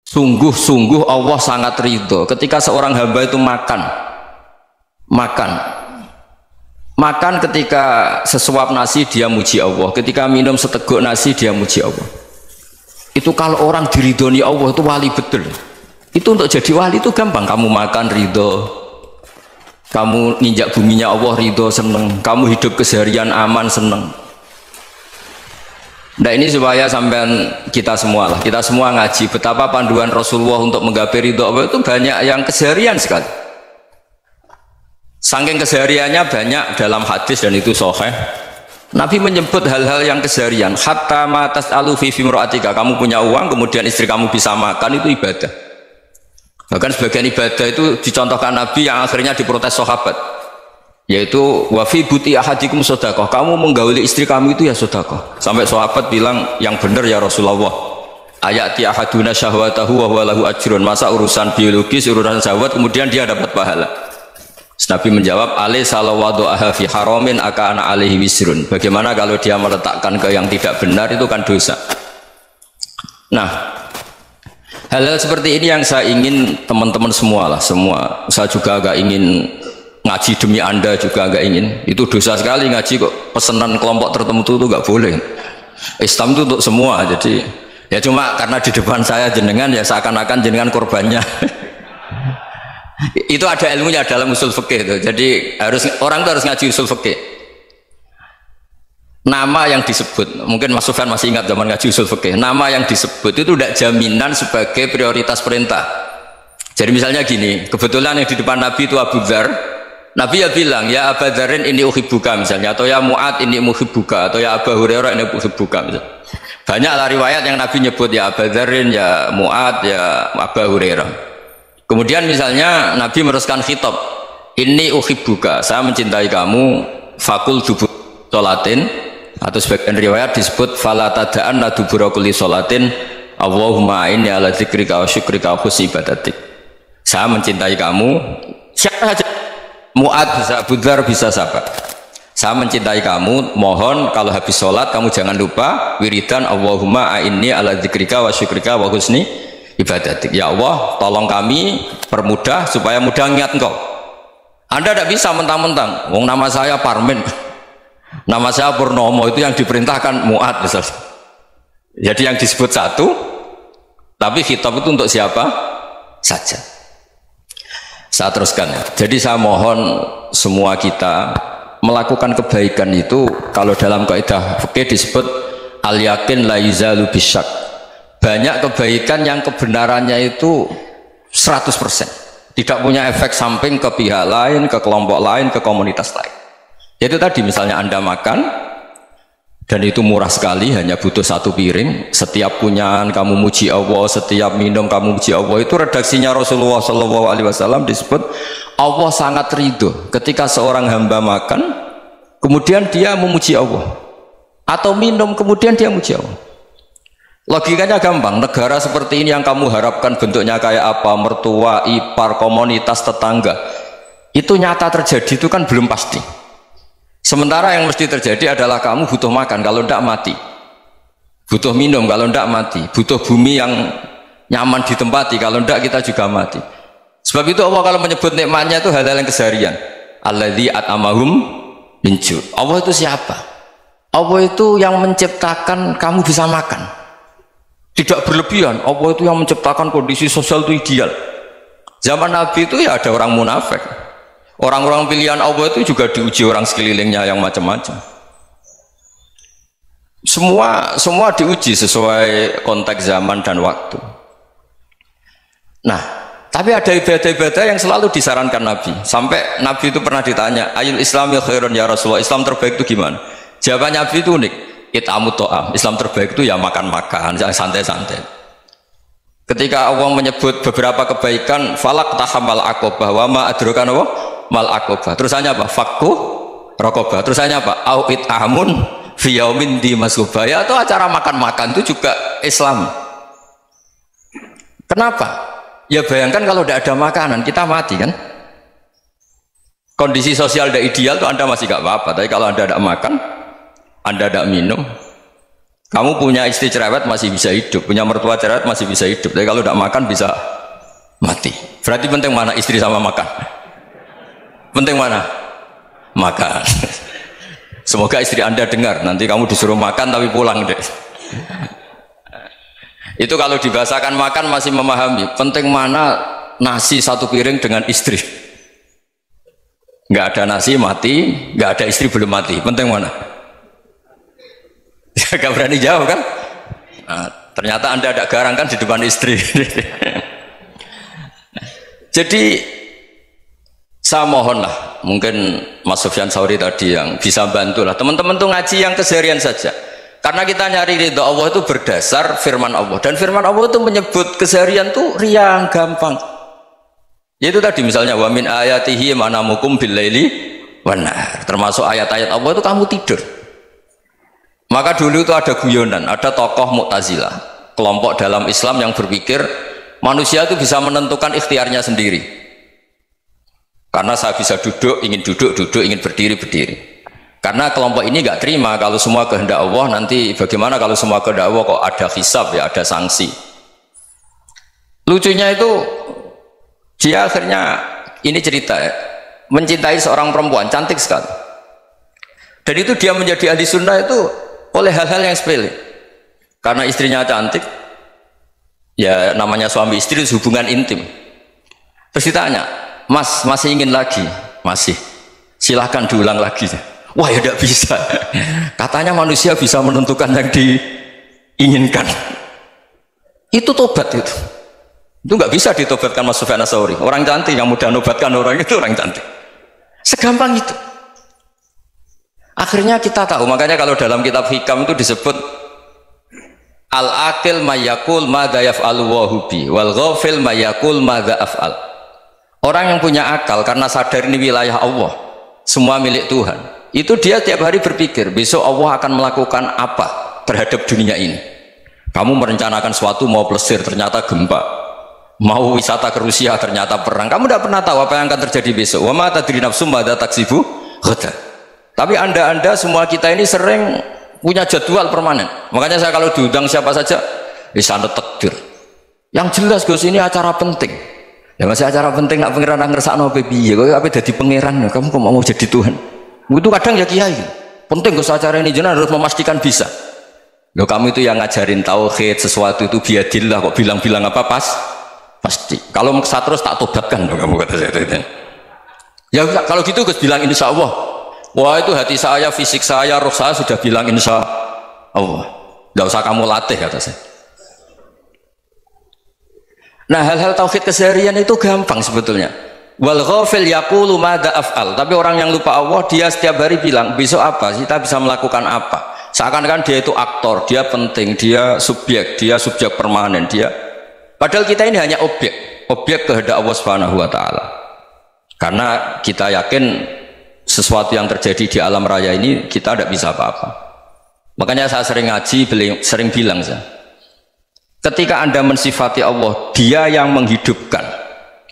Sungguh-sungguh Allah sangat ridho ketika seorang hamba itu makan ketika sesuap nasi dia muji Allah, ketika minum seteguk nasi dia muji Allah. Itu kalau orang diridhoni Allah itu wali betul. Itu untuk jadi wali itu gampang. Kamu makan ridho, kamu ninjak buminya Allah ridho seneng, kamu hidup keseharian aman seneng. Nah ini supaya sampean kita semua ngaji betapa panduan Rasulullah untuk menggapai ridho Allah itu banyak yang keseharian sekali. Saking kesehariannya banyak dalam hadis dan itu sahih. Nabi menyebut hal-hal yang keseharian. Hatta ma tas'alu fi imra'atika, kamu punya uang kemudian istri kamu bisa makan itu ibadah. Bahkan sebagian ibadah itu dicontohkan Nabi yang akhirnya diprotes sahabat. Yaitu wa fi buti ahadikum sedekah, kamu menggauli istri kamu itu ya sedekah. Sampai sahabat bilang yang benar ya Rasulullah, ayati ahaduna syahwatahu wa huwa lahu ajrun, masa urusan biologis urusan syahwat kemudian dia dapat pahala. Nabi menjawab alai salawadu'aha fi haramin akana alaihi wisrun, bagaimana kalau dia meletakkan ke yang tidak benar itu kan dosa. Nah hal-hal seperti ini yang saya ingin teman-teman semua, saya juga agak ingin ngaji demi Anda juga agak ingin. Itu dosa sekali ngaji kok pesanan kelompok tertentu itu nggak boleh. Islam itu untuk semua. Jadi ya cuma karena di depan saya jenengan ya seakan-akan jenengan korbannya. Itu ada ilmunya dalam usul fikih itu. Jadi orang itu harus ngaji usul fikih. Nama yang disebut, mungkin Mas Sufyan masih ingat zaman ngaji usul fikih. Nama yang disebut itu tidak jaminan sebagai prioritas perintah. Jadi misalnya gini, kebetulan yang di depan Nabi itu Abu Dzar. Nabi ya bilang, ya Aba Dzarin ini uhibbuka misalnya, atau ya Mu'ad ini uhibbuka, atau ya Aba Hurairah ini uhibbuka misalnya. Banyaklah riwayat yang Nabi nyebut ya Aba Dzarin, ya Mu'ad, ya Aba Hurairah. Kemudian misalnya Nabi meneruskan khitab, ini uhibbuka, saya mencintai kamu, fakul dubur sholatin, atau sebagian riwayat disebut fala tada'an la dubura kulli sholatin, Allahumma inni ala dzikrika wa syukrika wa husni ibadatik. Saya mencintai kamu, siapa saja. Mu'ad bisa, Abu Dzar bisa sahabat. Saya mencintai kamu, mohon kalau habis sholat kamu jangan lupa wiridan Allahumma a'inni ala dzikrika wa syukrika wa husni ibadatik. Ya Allah tolong kami permudah supaya mudah ingat engkau. Anda tidak bisa mentang-mentang wong nama saya Parmin, nama saya Purnomo, itu yang diperintahkan Mu'ad misalnya. Jadi yang disebut satu tapi khitab itu untuk siapa saja. Saya teruskan ya. Jadi saya mohon semua kita melakukan kebaikan itu, kalau dalam kaidah fikih disebut al yakin la yuzalu bisyak. Banyak kebaikan yang kebenarannya itu 100%, tidak punya efek samping ke pihak lain, ke kelompok lain, ke komunitas lain. Itu tadi misalnya Anda makan dan itu murah sekali, hanya butuh satu piring, setiap punyaan kamu muji Allah, setiap minum kamu muji Allah. Itu redaksinya Rasulullah SAW disebut Allah sangat ridho ketika seorang hamba makan kemudian dia memuji Allah, atau minum kemudian dia muji Allah. Logikanya gampang. Negara seperti ini yang kamu harapkan bentuknya kayak apa, mertua, ipar, komunitas, tetangga, itu nyata terjadi itu kan belum pasti. Sementara yang mesti terjadi adalah kamu butuh makan, kalau tidak mati. Butuh minum, kalau tidak mati. Butuh bumi yang nyaman ditempati, kalau tidak kita juga mati. Sebab itu Allah kalau menyebut nikmatnya itu hal-hal yang keseharian. Alladzi at'amahum min ju'. Allah itu siapa? Allah itu yang menciptakan kamu bisa makan. Tidak berlebihan. Allah itu yang menciptakan kondisi sosial itu ideal. Zaman Nabi itu ya ada orang munafik. Orang-orang pilihan Allah itu juga diuji orang sekelilingnya yang macam-macam. Semua diuji sesuai konteks zaman dan waktu. Nah, tapi ada ibadah-ibadah yang selalu disarankan Nabi. Sampai Nabi itu pernah ditanya, ayul islami khairun ya Rasulullah, Islam terbaik itu gimana? Jawaban Nabi itu unik, it'amut ta'am. Islam terbaik itu ya makan-makan, jangan santai-santai. Ketika Allah menyebut beberapa kebaikan, falak tahamal aqobah wa ma adraka mal aqobah. Terusannya apa? Fakku raqobah. Terusannya apa? Au it'amun fi yaumin di masubah. Ya, atau acara makan-makan itu juga Islam. Kenapa? Ya bayangkan kalau tidak ada makanan kita mati kan? Kondisi sosial tidak ideal tuh Anda masih gak apa-apa. Tapi kalau Anda tidak makan, Anda tidak minum, Kamu punya istri cerewet masih bisa hidup, punya mertua cerewet masih bisa hidup. Tapi kalau tidak makan bisa mati. Berarti penting mana istri sama makan? Penting mana? Makan. Semoga istri Anda dengar. Nanti kamu disuruh makan tapi pulang deh. Itu kalau dibahasakan makan masih memahami. Penting mana nasi satu piring dengan istri. Nggak ada nasi mati, nggak ada istri belum mati. Penting mana? Gak berani jawab kan? Nah, ternyata Anda ada garang kan di depan istri. Jadi saya mohonlah, mungkin Mas Sufyan Sauri tadi yang bisa bantulah teman-teman tuh ngaji yang keseharian saja. Karena kita nyari ridha Allah itu berdasar firman Allah, dan firman Allah itu menyebut keseharian tuh riang gampang. Yaitu tadi misalnya wa min ayatihi manamukum bil laili wan nahar. Termasuk ayat-ayat Allah itu kamu tidur. Maka dulu itu ada guyonan, ada tokoh Mu'tazilah, kelompok dalam Islam yang berpikir manusia itu bisa menentukan ikhtiarnya sendiri. Karena saya bisa duduk, ingin duduk, ingin berdiri, berdiri. Karena kelompok ini nggak terima kalau semua kehendak Allah, nanti bagaimana kalau semua kehendak Allah kok ada hisab ya, ada sanksi. Lucunya itu dia akhirnya ini cerita ya, mencintai seorang perempuan cantik sekali. Dan itu dia menjadi ahli sunnah itu oleh hal-hal yang sepele. Karena istrinya cantik, ya namanya suami istri itu hubungan intim. Terus ditanya, Mas masih ingin lagi? Masih. Silahkan diulang lagi. Wah ya tidak bisa. Katanya manusia bisa menentukan yang diinginkan. Itu tobat itu. Itu nggak bisa ditobatkan Mas Sufyan Ats-Tsauri. Orang cantik yang mudah nobatkan orang itu orang cantik. Segampang itu. Akhirnya kita tahu, makanya kalau dalam kitab Hikam itu disebut al-akil mayakul madza yaf'alu wa hubi wal ghafil mayakul madza af'al. Orang yang punya akal karena sadar ini wilayah Allah, semua milik Tuhan, itu dia tiap hari berpikir besok Allah akan melakukan apa terhadap dunia ini. Kamu merencanakan suatu mau plesir ternyata gempa, mau wisata ke Rusia ternyata perang. Kamu tidak pernah tahu apa yang akan terjadi besok. Wa ma tadri nafsum madza taksibu ghadan. Tapi anda semua kita ini sering punya jadwal permanen. Makanya saya kalau diundang siapa saja, bisa takdir. Yang jelas Gus ini acara penting. Ya masih acara penting nak pangeran ngersakno piye? Kowe ape dadi pangeran? Kamu kok mau jadi Tuhan? Itu kadang ya kiai. Penting Gus acara ini jenengan harus memastikan bisa. Loh kamu itu yang ngajarin tauhid, sesuatu itu biadillah kok bilang-bilang apa pasti. Kalau maksa terus tak tobatkan kamu kata saya. Ya kalau gitu Gus bilang insya Allah. Wah itu hati saya, fisik saya, roh saya sudah bilang insya Allah. Tidak usah kamu latih kata saya. Nah hal-hal tauhid keseharian itu gampang sebetulnya. Wal ghafil yaqulu madza af'al. Tapi orang yang lupa Allah dia setiap hari bilang besok apa? Kita bisa melakukan apa? Seakan-akan dia itu aktor, dia penting, dia subjek permanen, dia. Padahal kita ini hanya objek kehendak Allah Subhanahu wa taala. Karena kita yakin sesuatu yang terjadi di alam raya ini kita tidak bisa apa-apa. Makanya saya sering ngaji, sering bilang saya, ketika Anda mensifati Allah, dia yang menghidupkan,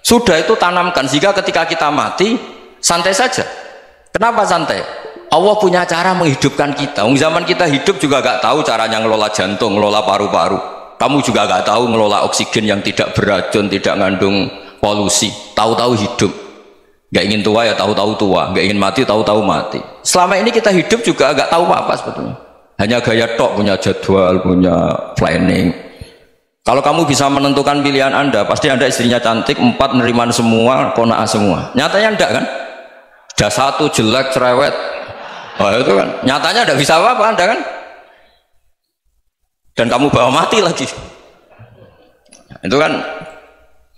sudah itu tanamkan, sehingga ketika kita mati santai saja. Kenapa santai? Allah punya cara menghidupkan kita. Zaman kita hidup juga gak tahu caranya ngelola jantung, ngelola paru-paru. Kamu juga gak tahu ngelola oksigen yang tidak beracun, tidak mengandung polusi. Tahu-tahu hidup. Gak ingin tua ya tahu-tahu tua, gak ingin mati tahu-tahu mati. Selama ini kita hidup juga gak tahu apa sebetulnya. Hanya gaya tok, punya jadwal, punya planning. Kalau kamu bisa menentukan pilihan Anda, pasti Anda istrinya cantik, 4 neriman semua, kona'ah semua. Nyatanya enggak kan? Ada 1 jelek, cerewet. Oh itu kan, nyatanya enggak bisa apa-apa Anda kan? Dan kamu bawa mati lagi. Itu kan,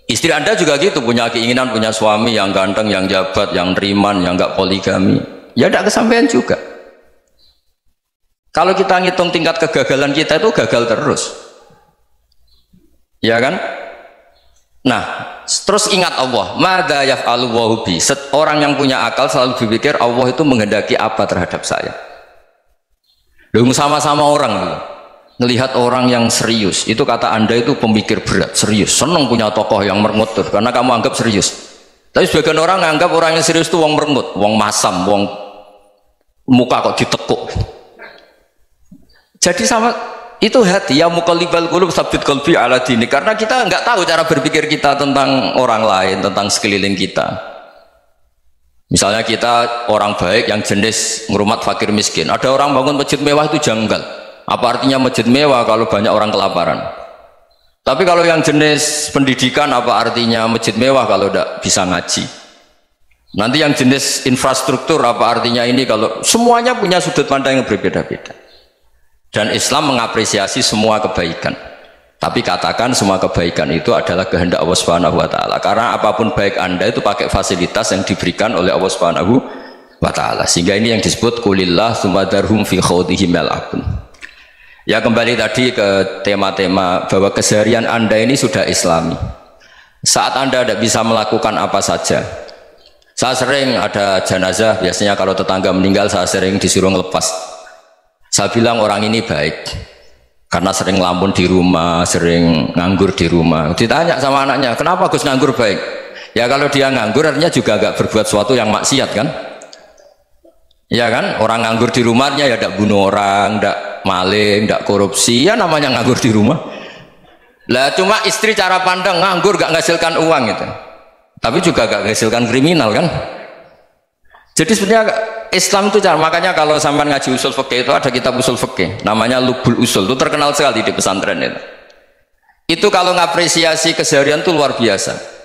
istri Anda juga gitu, punya keinginan, punya suami yang ganteng, yang jabat, yang neriman, yang enggak poligami. Ya enggak kesampaian juga. Kalau kita ngitung tingkat kegagalan kita itu gagal terus. Ya kan? Nah, terus ingat Allah, madza yaf'alu wa hubi. Orang yang punya akal selalu berpikir Allah itu menghendaki apa terhadap saya. Loh, sama-sama orang loh. Ngelihat orang yang serius, itu kata Anda itu pemikir berat, serius. Senang punya tokoh yang merengut karena kamu anggap serius. Tapi sebagian orang anggap orang yang serius itu wong merengut, wong masam, wong muka kok ditekuk. Jadi sama itu hati, ya muqallibal qulub tsabbit qalbi ala dinik, karena kita nggak tahu cara berpikir kita tentang orang lain, tentang sekeliling kita. Misalnya kita orang baik yang jenis ngrumat fakir miskin, ada orang bangun masjid mewah itu janggal. Apa artinya masjid mewah kalau banyak orang kelaparan? Tapi kalau yang jenis pendidikan, apa artinya masjid mewah kalau tidak bisa ngaji? Nanti yang jenis infrastruktur, apa artinya ini kalau semuanya punya sudut pandang yang berbeda-beda. Dan Islam mengapresiasi semua kebaikan. Tapi katakan semua kebaikan itu adalah kehendak Allah Subhanahu wa taala. Karena apapun baik Anda itu pakai fasilitas yang diberikan oleh Allah Subhanahu wa taala. Sehingga ini yang disebut qulillah tsumma darhum fi khawdihim yal'abun. Ya, kembali tadi ke tema-tema bahwa keseharian Anda ini sudah Islami. Saat Anda tidak bisa melakukan apa saja. Saya sering ada jenazah, biasanya kalau tetangga meninggal saya sering disuruh ngelepas. Saya bilang orang ini baik karena sering ngelamun di rumah, sering nganggur di rumah. Ditanya sama anaknya, kenapa Gus nganggur baik? Ya kalau dia nganggur artinya juga agak berbuat sesuatu yang maksiat kan? Ya kan, orang nganggur di rumahnya ya tidak bunuh orang, tidak maling, tidak korupsi, ya namanya nganggur di rumah. Lah cuma istri cara pandang nganggur gak menghasilkan uang itu, tapi juga gak menghasilkan kriminal kan? Jadi sebenarnya Islam itu cara, makanya kalau sampai ngaji usul fikih itu ada kitab usul fikih namanya Lubul Usul, itu terkenal sekali di pesantren itu. Itu kalau ngapresiasi keseharian itu luar biasa.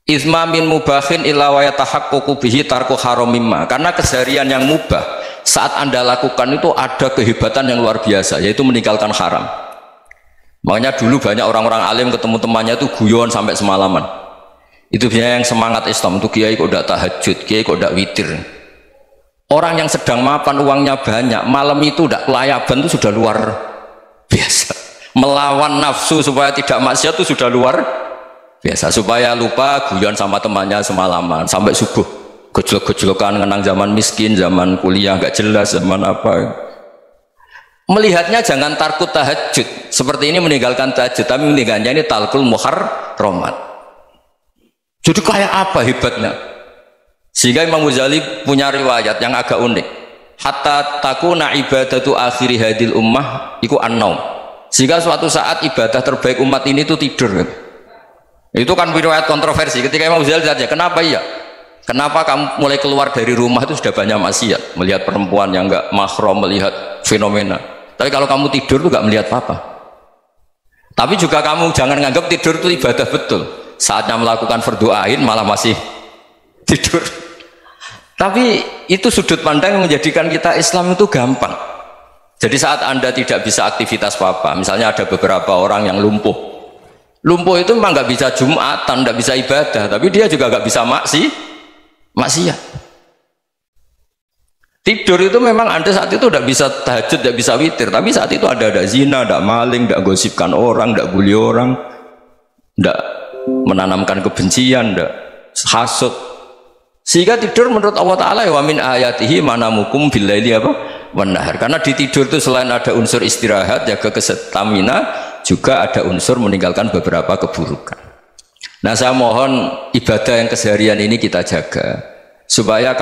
Izma min mubahin illa wa yatahaqququ bihi tarku haramimma. Karena keseharian yang mubah saat Anda lakukan itu ada kehebatan yang luar biasa, yaitu meninggalkan haram. Makanya dulu banyak orang-orang alim ketemu temannya itu guyon sampai semalaman. Itu biasanya yang semangat Islam itu kiai kok tidak tahajud, kiai kok tidak witir. Orang yang sedang mapan uangnya banyak, malam itu tidak kelayaban itu sudah luar biasa. Melawan nafsu supaya tidak maksiat itu sudah luar biasa. Supaya lupa guyon sama temannya semalaman sampai subuh. Gejlok-gejlokan kenang zaman miskin, zaman kuliah nggak jelas, zaman apa. Melihatnya jangan tarkut tahajud. Seperti ini meninggalkan tahajud, tapi meninggalkannya ini talkul muharramat. Jadi kayak apa hebatnya? Sehingga Imam Ghazali punya riwayat yang agak unik. Hatta takuna ibadatu akhiri hadil ummah iku an-naum. Sehingga suatu saat ibadah terbaik umat ini itu tidur. Itu kan riwayat kontroversi. Ketika Imam Ghazali tanya, kenapa iya? Kenapa kamu mulai keluar dari rumah itu sudah banyak maksiat? Melihat perempuan yang enggak mahram, melihat fenomena. Tapi kalau kamu tidur itu enggak melihat apa-apa. Tapi juga kamu jangan nganggap tidur itu ibadah betul. Saatnya melakukan fardu ain malah masih tidur. Tapi itu sudut pandang yang menjadikan kita Islam itu gampang. Jadi saat Anda tidak bisa aktivitas apa-apa, misalnya ada beberapa orang yang lumpuh itu memang nggak bisa Jumatan, nggak bisa ibadah, tapi dia juga nggak bisa maksiat. Tidur itu memang Anda saat itu tidak bisa tahajud, tidak bisa witir, tapi saat itu ada zina, ada maling, tidak gosipkan orang, tidak bully orang, tidak menanamkan kebencian, tidak hasud. Sehingga tidur menurut Allah Ta'ala wa min ayatihi manamukum billaili apa? Wan-nahar. Karena di tidur itu selain ada unsur istirahat, jaga stamina, juga ada unsur meninggalkan beberapa keburukan. Nah, saya mohon ibadah yang keseharian ini kita jaga supaya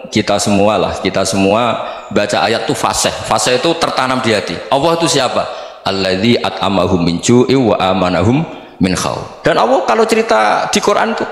kita semua baca ayat itu fasih itu tertanam di hati. Allah itu siapa? Alladzi at'amahum min ju'i wa amanahum min khauf. Dan Allah kalau cerita di Quran itu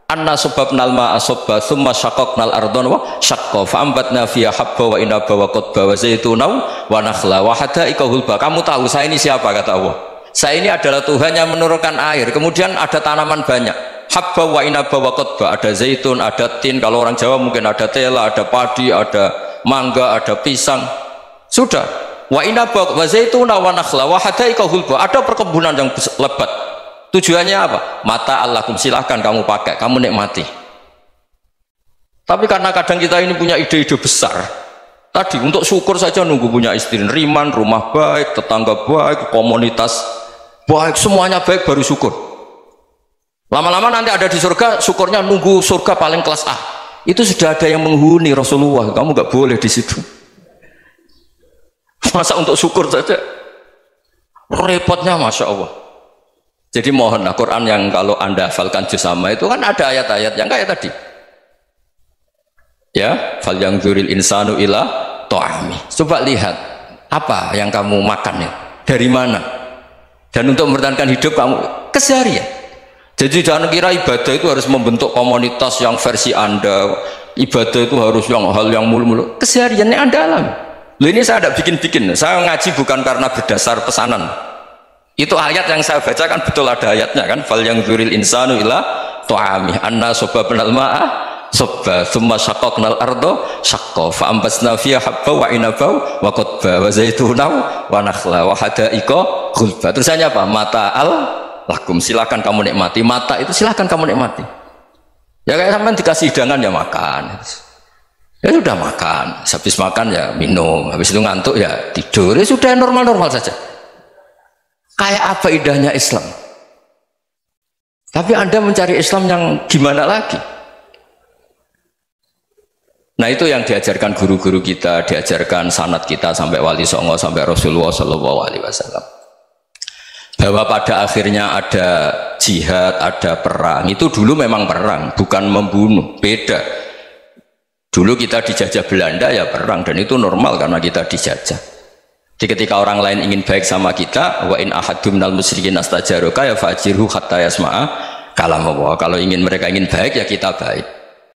anna sababnal ma'a sabba thumma syaqqaqnal ardha wa syaqqa fa ambatna fiha habba wa inaba wa qadba wa zaituna wa nakhla wa hadaika hulba. Kamu tahu saya ini siapa? Kata Allah, saya ini adalah Tuhan yang menurunkan air, kemudian ada tanaman banyak, habba wa inaba wa qadba, ada zaitun, ada tin, kalau orang Jawa mungkin ada tela, ada padi, ada mangga, ada pisang. Sudah, wa inaba wa zaituna wa nakhla wa hadaika hulba, ada perkebunan yang lebat. Tujuannya apa? Mata Allahkum, silahkan kamu pakai, kamu nikmati. Tapi karena kadang kita ini punya ide-ide besar, tadi untuk syukur saja nunggu punya istri riman, rumah baik, tetangga baik, komunitas baik, semuanya baik baru syukur. Lama-lama nanti ada di surga, syukurnya nunggu surga paling kelas A. Itu sudah ada yang menghuni Rasulullah, kamu nggak boleh di situ. Masa untuk syukur saja repotnya, masya Allah. Jadi mohonlah Quran yang kalau Anda hafalkan juz sama itu kan ada ayat-ayat yang kayak tadi. Ya, fal yanzuril insanu ila ta'ami. Coba lihat Apa yang kamu makan ya? Dari mana? Dan untuk mempertahankan hidup kamu keseharian. Jadi jangan kira ibadah itu harus membentuk komunitas yang versi Anda. Ibadah itu harus yang hal yang mulu-mulu. Kesehariannya Anda alami. Loh, ini saya tidak bikin-bikin. Saya ngaji bukan karena berdasar pesanan. Itu ayat yang saya baca kan betul ada ayatnya kan. Fal yang dzuril insanu ila ta'ami anna sababnal ma'a sabba thumma shaqqaqnal arda shaqqa fa ambasna fiha habba wa inaba wa qadba wa zaituna wa nakhla wa hadaiqa ghulba. Terusannya apa? Mata'al lakum, silakan kamu nikmati. Mata itu silakan kamu nikmati. Ya kayak sampean dikasih hidangan ya makan. Ya sudah makan, habis makan ya minum, habis itu ngantuk ya tidur. Ya sudah normal-normal saja. Kayak apa indahnya Islam. Tapi Anda mencari Islam yang gimana lagi? Nah itu yang diajarkan guru-guru kita, diajarkan sanad kita sampai Wali Songo, sampai Rasulullah SAW. Bahwa pada akhirnya ada jihad, ada perang. Itu dulu memang perang, bukan membunuh, beda. Dulu kita dijajah Belanda ya perang, dan itu normal karena kita dijajah. Jadi ketika orang lain ingin baik sama kita, wa in ahadum minal musyrikin astajaruka ya fajirhu hatta yasma'a kalam Allah. Kalau mereka ingin baik ya kita baik.